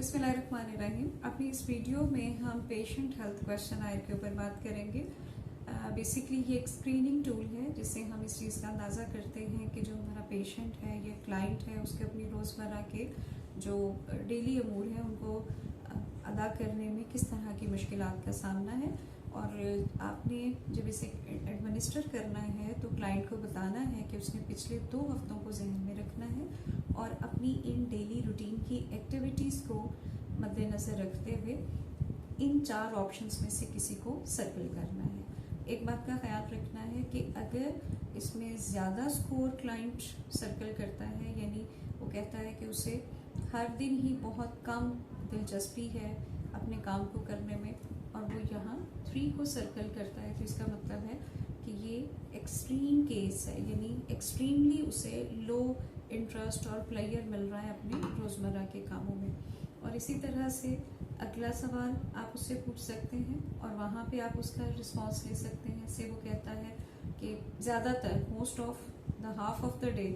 बिस्मिल्लाहिर्रहमानिर्रहीम। अपनी इस वीडियो में हम पेशेंट हेल्थ क्वेश्चन के ऊपर बात करेंगे। बेसिकली ये एक स्क्रीनिंग टूल है जिससे हम इस चीज़ का अंदाज़ा करते हैं कि जो हमारा पेशेंट है या क्लाइंट है उसके अपनी रोज़मर्रा के जो डेली अमूर हैं उनको अदा करने में किस तरह की मुश्किलात का सामना है। और आपने जब इसे एडमिनिस्टर करना है तो क्लाइंट को बताना है कि उसने पिछले 2 हफ्तों को जहन में रखना है और अपनी इन डेली रूटीन की एक्टिविटीज़ को मद्देनज़र रखते हुए इन 4 ऑप्शंस में से किसी को सर्कल करना है। एक बात का ख्याल रखना है कि अगर इसमें ज़्यादा स्कोर क्लाइंट सर्कल करता है, यानी वो कहता है कि उसे हर दिन ही बहुत कम दिलचस्पी है अपने काम को करने में और वो यहाँ 3 को सर्कल करता है, तो इसका मतलब है कि ये एक्सट्रीम केस है, यानी एक्सट्रीमली उसे लो इंटरेस्ट और प्लेयर मिल रहा है अपने रोज़मर्रा के कामों में। और इसी तरह से अगला सवाल आप उससे पूछ सकते हैं और वहाँ पे आप उसका रिस्पांस ले सकते हैं। से वो कहता है कि ज़्यादातर most of the half of the day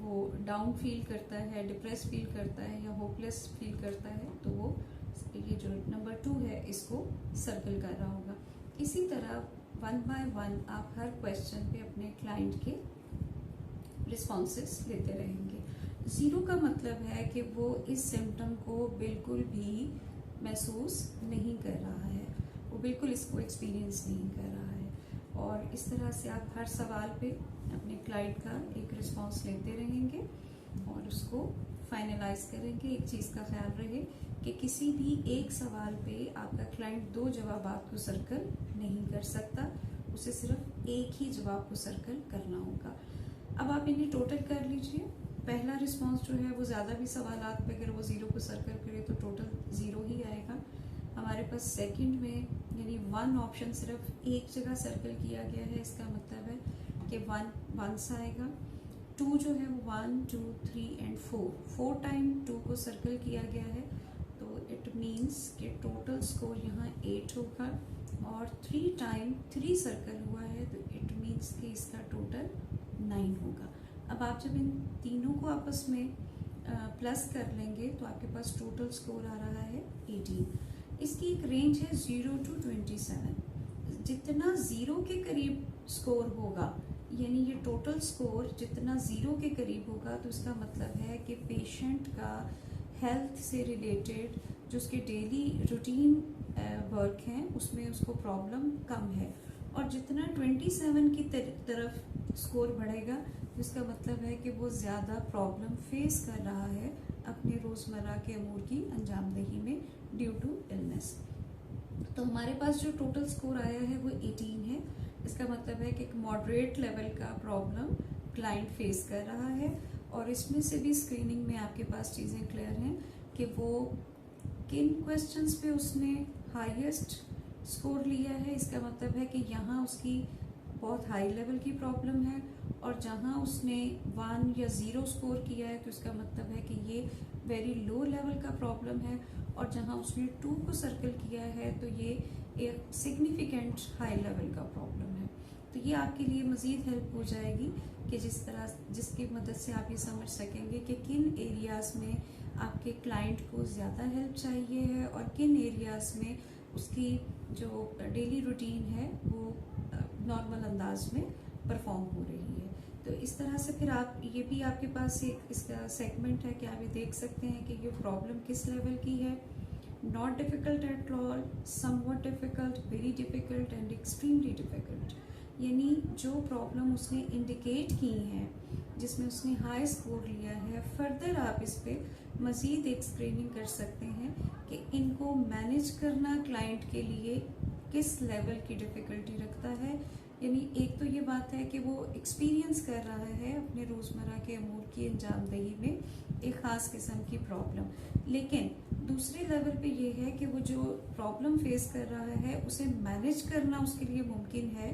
वो डाउन फील करता है, डिप्रेस फील करता है या होपलेस फील करता है, तो वो ये जो नंबर 2 है इसको सर्कल कर रहा होगा। इसी तरह 1 बाय 1 आप हर क्वेश्चन पे अपने क्लाइंट के रिस्पॉन्सेस लेते रहेंगे। 0 का मतलब है कि वो इस सिम्टम को बिल्कुल भी महसूस नहीं कर रहा है, वो बिल्कुल इसको एक्सपीरियंस नहीं कर रहा है। और इस तरह से आप हर सवाल पे अपने क्लाइंट का एक रिस्पॉन्स लेते रहेंगे और उसको फाइनलाइज करेंगे। एक चीज़ का ख्याल रहे कि किसी भी एक सवाल पे आपका क्लाइंट 2 जवाबात को सर्कल नहीं कर सकता, उसे सिर्फ एक ही जवाब को सर्कल करना होगा। अब आप इन्हें टोटल कर लीजिए। पहला रिस्पांस जो है वो ज़्यादा भी सवालात पे अगर वो 0 को सर्कल करे तो टोटल 0 ही आएगा। हमारे पास सेकंड में यानी 1 ऑप्शन सिर्फ एक जगह सर्कल किया गया है, इसका मतलब है कि 1 वंस आएगा। 2 जो है वो 1 2 3 एंड 4 टाइम 2 को सर्कल किया गया है, तो इट मीन्स कि टोटल स्कोर यहाँ 8 होगा। और 3 टाइम 3 सर्कल हुआ है तो इट मीन्स कि इसका टोटल 9 होगा। अब आप जब इन तीनों को आपस में प्लस कर लेंगे तो आपके पास टोटल स्कोर आ रहा है 18। इसकी एक रेंज है 0 to 27। जितना 0 के करीब स्कोर होगा, यानी ये टोटल स्कोर जितना 0 के करीब होगा, तो इसका मतलब है कि पेशेंट का हेल्थ से रिलेटेड जो उसके डेली रूटीन वर्क हैं उसमें उसको प्रॉब्लम कम है। और जितना 27 की तरफ स्कोर बढ़ेगा, जिसका मतलब है कि वो ज़्यादा प्रॉब्लम फेस कर रहा है अपने रोज़मर्रा के अमूर की अंजामदही में ड्यू टू इलनेस। तो हमारे पास जो टोटल स्कोर आया है वो 18 है। इसका मतलब है कि एक मॉडरेट लेवल का प्रॉब्लम क्लाइंट फेस कर रहा है। और इसमें से भी स्क्रीनिंग में आपके पास चीज़ें क्लियर हैं कि वो किन क्वेश्चंस पे उसने हाईएस्ट स्कोर लिया है। इसका मतलब है कि यहाँ उसकी बहुत हाई लेवल की प्रॉब्लम है, और जहाँ उसने 1 या 0 स्कोर किया है तो इसका मतलब है कि ये वेरी लो लेवल का प्रॉब्लम है। और जहाँ उसने 2 को सर्कल किया है तो ये एक सिग्निफिकेंट हाई लेवल का प्रॉब्लम है। तो ये आपके लिए मज़ीद हेल्प हो जाएगी कि जिसकी मदद से आप ये समझ सकेंगे कि किन एरियाज़ में आपके क्लाइंट को ज़्यादा हेल्प चाहिए है और किन एरियाज़ में उसकी जो डेली रूटीन है वो नॉर्मल अंदाज में परफॉर्म हो रही है। तो इस तरह से फिर आप ये भी आपके पास एक इसका सेगमेंट है कि आप ये देख सकते हैं कि ये प्रॉब्लम किस लेवल की है। Not difficult at all, somewhat difficult, very difficult and extremely difficult. यानी जो प्रॉब्लम उसने इंडिकेट की है जिसमें उसने हाई स्कोर लिया है, फर्दर आप इस पर मज़ीद एक स्क्रीनिंग कर सकते हैं कि इनको मैनेज करना क्लाइंट के लिए किस लेवल की डिफ़िकल्टी रखता है। यानी एक तो ये बात है कि वो एक्सपीरियंस कर रहा है अपने रोज़मर्रा के अमूर की अंजामदही में एक ख़ास किस्म की प्रॉब्लम, लेकिन दूसरे लेवल पे ये है कि वो जो प्रॉब्लम फेस कर रहा है उसे मैनेज करना उसके लिए मुमकिन है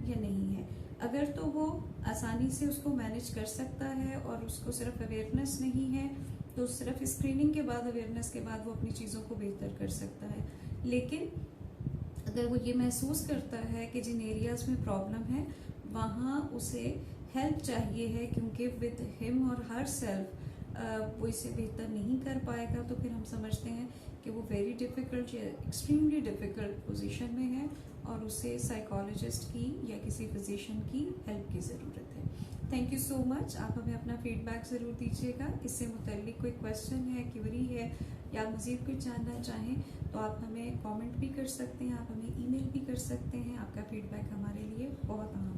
या नहीं है। अगर तो वो आसानी से उसको मैनेज कर सकता है और उसको सिर्फ अवेयरनेस नहीं है, तो सिर्फ स्क्रीनिंग के बाद, अवेयरनेस के बाद वो अपनी चीज़ों को बेहतर कर सकता है। लेकिन अगर वो ये महसूस करता है कि जिन एरियाज़ में प्रॉब्लम है वहाँ उसे हेल्प चाहिए है, क्योंकि विद हिम और हर सेल्फ वो इसे बेहतर नहीं कर पाएगा, तो फिर हम समझते हैं कि वो वेरी डिफ़िकल्ट या एक्सट्रीमली डिफ़िकल्ट पोजीशन में है और उसे साइकोलॉजिस्ट की या किसी फिजिशियन की हेल्प की ज़रूरत है। Thank you so much. आप हमें अपना फीडबैक ज़रूर दीजिएगा। इससे मुतल्लिक कोई क्वेश्चन है, क्वेरी है या मज़ीद कुछ जानना चाहें तो आप हमें कमेंट भी कर सकते हैं, आप हमें ईमेल भी कर सकते हैं। आपका फीडबैक हमारे लिए बहुत अहम